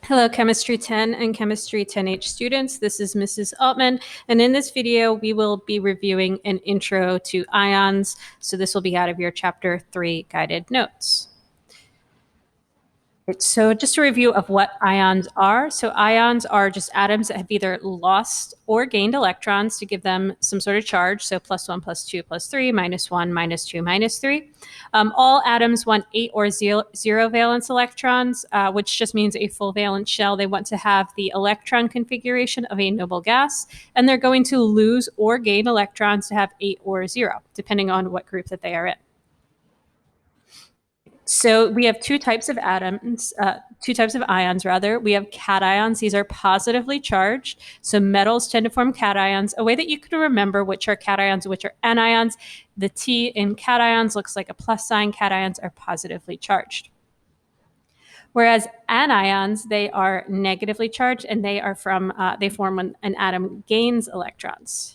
Hello, Chemistry 10 and Chemistry 10H students. This is Mrs. Altman, and in this video, we will be reviewing an intro to ions. So this will be out of your Chapter 3 guided notes. So just a review of what ions are. So ions are just atoms that have either lost or gained electrons to give them some sort of charge. So +1, +2, +3, -1, -2, -3. All atoms want 8 or 0 valence electrons, which just means a full valence shell. They want to have the electron configuration of a noble gas, and they're going to lose or gain electrons to have 8 or 0, depending on what group that they are in. So we have two types of ions. We have cations. These are positively charged. So metals tend to form cations. A way that you can remember which are cations, which are anions, the T in cations looks like a plus sign. Cations are positively charged. Whereas anions, they are negatively charged, and they form when an atom gains electrons.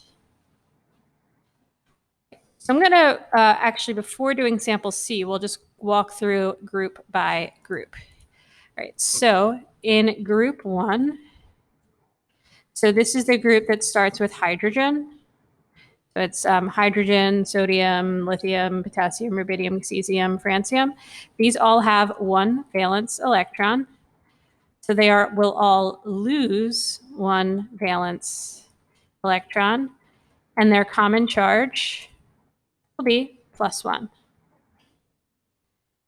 So I'm going to actually, before doing sample C, we'll just walk through group by group. All right, so in group 1, so this is the group that starts with hydrogen. So it's hydrogen, sodium, lithium, potassium, rubidium, cesium, francium. These all have 1 valence electron. So they will all lose 1 valence electron, and their common charge will be +1.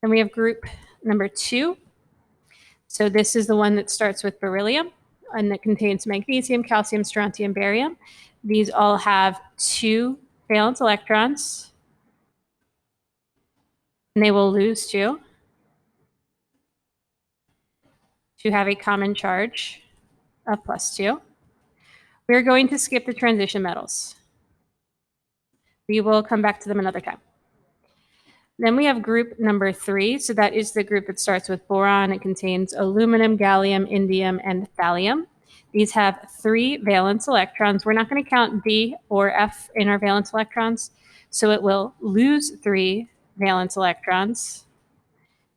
Then we have group number 2. So this is the one that starts with beryllium, and that contains magnesium, calcium, strontium, barium. These all have 2 valence electrons, and they will lose 2 to have a common charge of +2. We're going to skip the transition metals. We will come back to them another time. Then we have group number 3. So that is the group that starts with boron. It contains aluminum, gallium, indium, and thallium. These have 3 valence electrons. We're not going to count D or F in our valence electrons. So it will lose 3 valence electrons,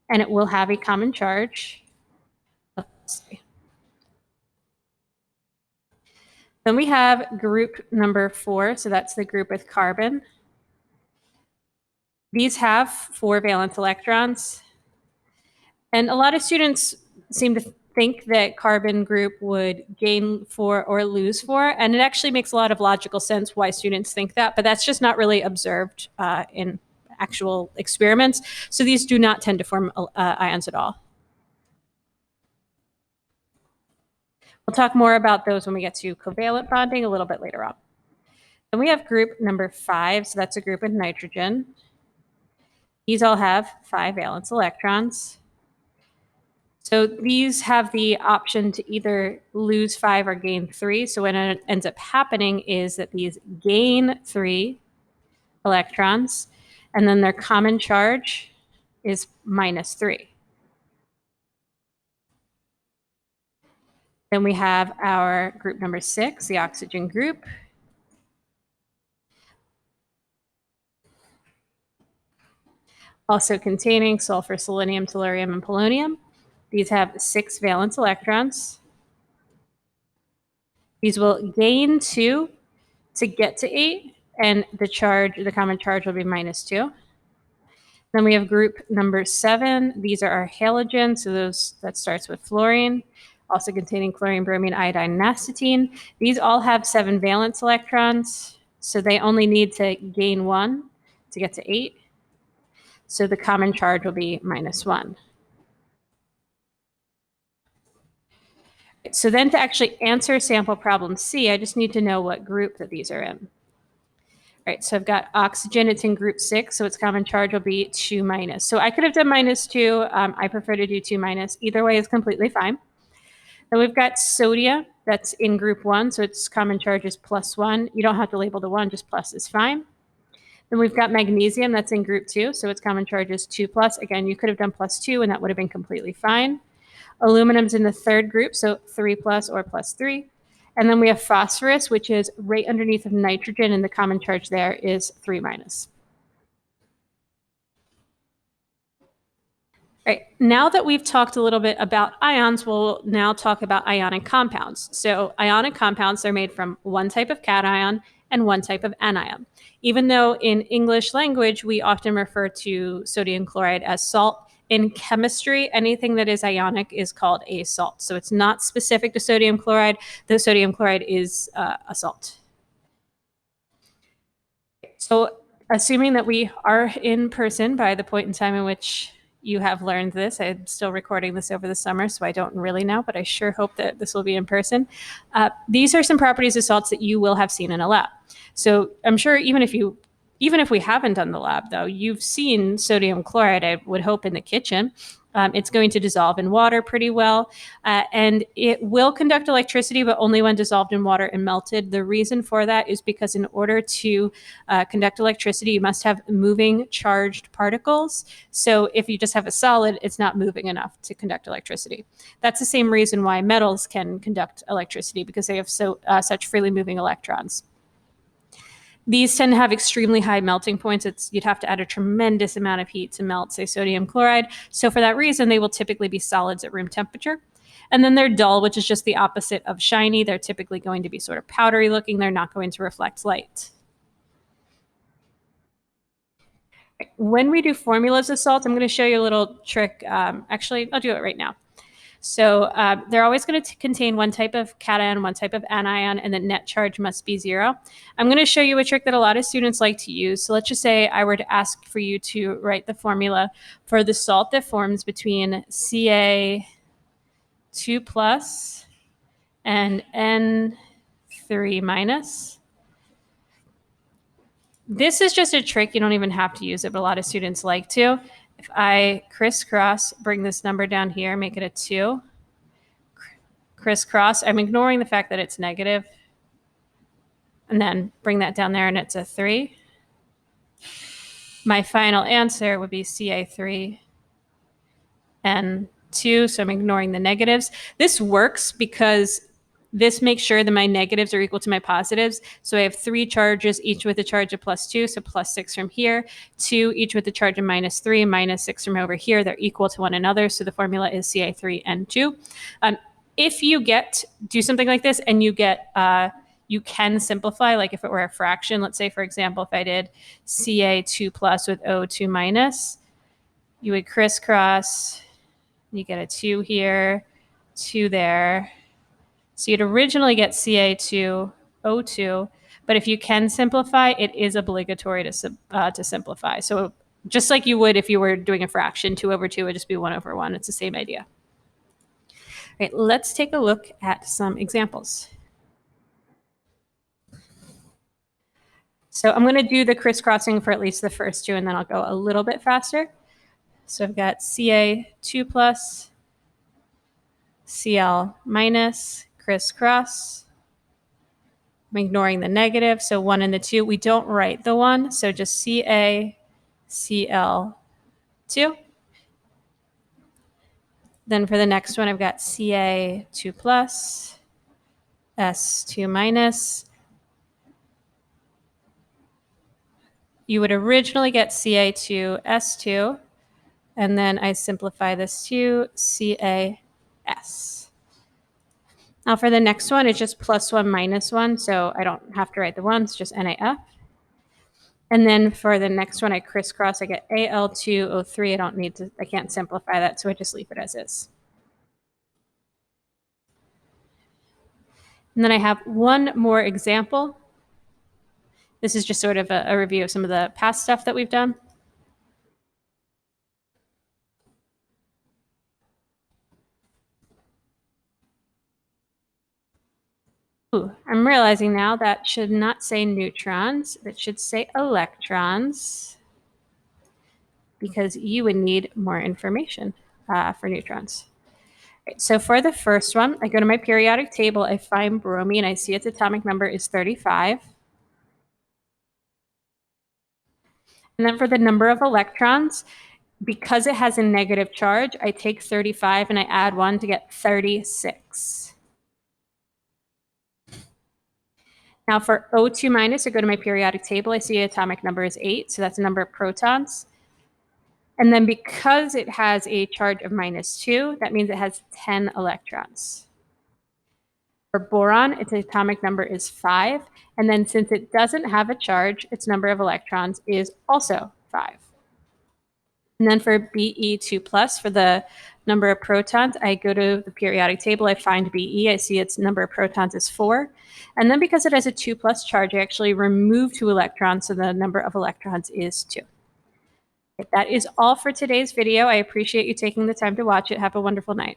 and it will have a common charge of +3. Then we have group number 4. So that's the group with carbon. These have 4 valence electrons. And a lot of students seem to think that carbon group would gain 4 or lose 4. And it actually makes a lot of logical sense why students think that, but that's just not really observed in actual experiments. So these do not tend to form ions at all. We'll talk more about those when we get to covalent bonding a little bit later on. Then we have group number 5. So that's a group with nitrogen. These all have 5 valence electrons. So these have the option to either lose 5 or gain 3. So what ends up happening is that these gain 3 electrons, and then their common charge is -3. Then we have our group number 6, the oxygen group. Also containing sulfur, selenium, tellurium, and polonium. These have 6 valence electrons. These will gain 2 to get to 8, and the common charge will be -2. Then we have group number 7. These are our halogens, so that starts with fluorine, also containing chlorine, bromine, iodine, and astatine. These all have 7 valence electrons, so they only need to gain 1 to get to 8. So the common charge will be -1. So then to actually answer sample problem C, I just need to know what group that these are in. All right, so I've got oxygen, it's in group 6, so its common charge will be 2-. So I could have done -2. I prefer to do 2-. Either way is completely fine. Then we've got sodium, that's in group 1, so its common charge is +1. You don't have to label the 1, just plus is fine. Then we've got magnesium, that's in group 2, so its common charge is 2+. Again, you could have done +2, and that would have been completely fine. Aluminum's in the 3rd group, so 3+ or +3. And then we have phosphorus, which is right underneath of nitrogen, and the common charge there is 3-. Right. Now that we've talked a little bit about ions, we'll now talk about ionic compounds. So ionic compounds are made from one type of cation and one type of anion. Even though in English language, we often refer to sodium chloride as salt, in chemistry, anything that is ionic is called a salt. So it's not specific to sodium chloride. The sodium chloride is a salt. So, assuming that we are in person by the point in time in which you have learned this, I'm still recording this over the summer, so I don't really know, but I sure hope that this will be in person. These are some properties of salts that you will have seen in a lab. So, I'm sure even if we haven't done the lab, though, you've seen sodium chloride, I would hope, in the kitchen. It's going to dissolve in water pretty well, and it will conduct electricity, but only when dissolved in water and melted. The reason for that is because in order to conduct electricity, you must have moving charged particles. So if you just have a solid, it's not moving enough to conduct electricity. That's the same reason why metals can conduct electricity, because they have such freely moving electrons. These tend to have extremely high melting points. You'd have to add a tremendous amount of heat to melt, say, sodium chloride. So for that reason, they will typically be solids at room temperature. And then they're dull, which is just the opposite of shiny. They're typically going to be sort of powdery looking. They're not going to reflect light. When we do formulas of salt, I'm going to show you a little trick. Actually, I'll do it right now. So they're always going to contain one type of cation, one type of anion, and the net charge must be 0. I'm going to show you a trick that a lot of students like to use. So let's just say I were to ask for you to write the formula for the salt that forms between Ca2 plus and N3 minus. This is just a trick. You don't even have to use it, but a lot of students like to. If I crisscross, bring this number down here, make it a 2, crisscross, I'm ignoring the fact that it's negative, and then bring that down there and it's a 3. My final answer would be Ca3 N2, so I'm ignoring the negatives. This works because this makes sure that my negatives are equal to my positives. So I have 3 charges, each with a charge of +2, so +6 from here, 2 each with a charge of -3, -6 from over here. They're equal to one another, so the formula is Ca3N2. If you do something like this and you you can simplify, like if it were a fraction, let's say, for example, if I did Ca2 plus with O2 minus, you would crisscross, you get a 2 here, 2 there. So you'd originally get Ca2O2, but if you can simplify, it is obligatory to simplify. So just like you would if you were doing a fraction, 2 over 2 would just be 1 over 1. It's the same idea. All right, let's take a look at some examples. So I'm going to do the crisscrossing for at least the first 2, and then I'll go a little bit faster. So I've got Ca2 plus, Cl minus, crisscross. I'm ignoring the negative, so 1 and the 2. We don't write the 1, so just CaCl2. Then for the next one, I've got Ca2 plus, S2 minus. You would originally get Ca2S2, and then I simplify this to CaS. Now for the next one, it's just +1 minus 1, so I don't have to write the 1, it's just NaF. And then for the next one, I crisscross, I get Al2O3. I can't simplify that, so I just leave it as is. And then I have one more example. This is just sort of a review of some of the past stuff that we've done. Ooh, I'm realizing now that should not say neutrons. It should say electrons, because you would need more information for neutrons. Right, so for the first one, I go to my periodic table, I find bromine, I see its atomic number is 35. And then for the number of electrons, because it has a negative charge, I take 35 and I add 1 to get 36. Now for O2 minus, I go to my periodic table, I see atomic number is 8, so that's the number of protons. And then because it has a charge of -2, that means it has 10 electrons. For boron, its atomic number is 5. And then since it doesn't have a charge, its number of electrons is also 5. And then for Be2+, for the number of protons, I go to the periodic table, I find Be, I see its number of protons is 4. And then because it has a 2+ charge, I actually remove 2 electrons, so the number of electrons is 2. That is all for today's video. I appreciate you taking the time to watch it. Have a wonderful night.